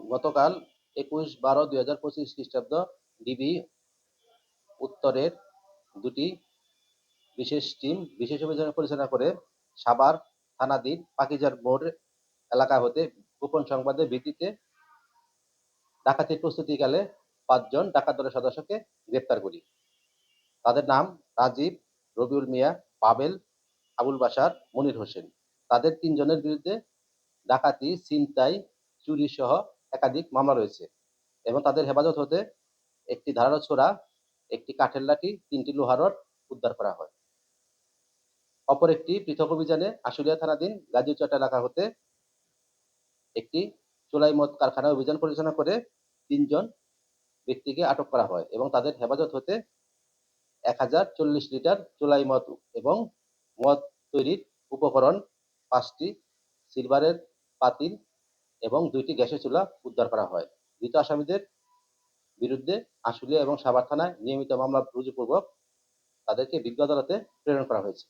গতকাল 21/12/2025 খ্রিস্টাব্দ ডিবি উত্তরের দুটি বিশেষ টিম বিশেষ অভিযান পরিচালনা করে সাভার থানাধীন পাকিজার মোড় এলাকা হতে গোপন সংবাদের ভিত্তিতে ডাকাতির প্রস্তুতিকালে ৫ জন ডাকাত দলের সদস্যকে গ্রেপ্তার করি। তাদের নাম রাজীব, রবিউল মিয়া, পাবেল, আবুল বাশার, মনির হোসেন। তাদের ৩ জনের বিরুদ্ধে ডাকাতি, ছিনতাই, চুরি সহ একাধিক মামলা রয়েছে এবং তাদের হেফাজত হতে একটি ধারালো ছোরা, একটি কাঠের লাঠি, ৩টি লোহার রড উদ্ধার করা হয়। অপর একটি পৃথক অভিযানে আশুলিয়া থানাধীন গাজীচট এলাকা হতে একটি চোলাই মদ কারখানায় অভিযান পরিচালনা করে ৩ জন ব্যক্তিকে আটক করা হয় এবং তাদের হেফাজত হতে ১,০৪০ লিটার চোলাই মদ এবং মদ তৈরির উপকরণ, ৫টি সিলভারের পাতিল এবং ২টি গ্যাসের চুলা উদ্ধার করা হয়। ধৃত আসামিদের বিরুদ্ধে আশুলিয়া এবং সাভার থানায় নিয়মিত মামলা রুজুপূর্বক তাদেরকে বিজ্ঞ আদালতে প্রেরণ করা হয়েছে।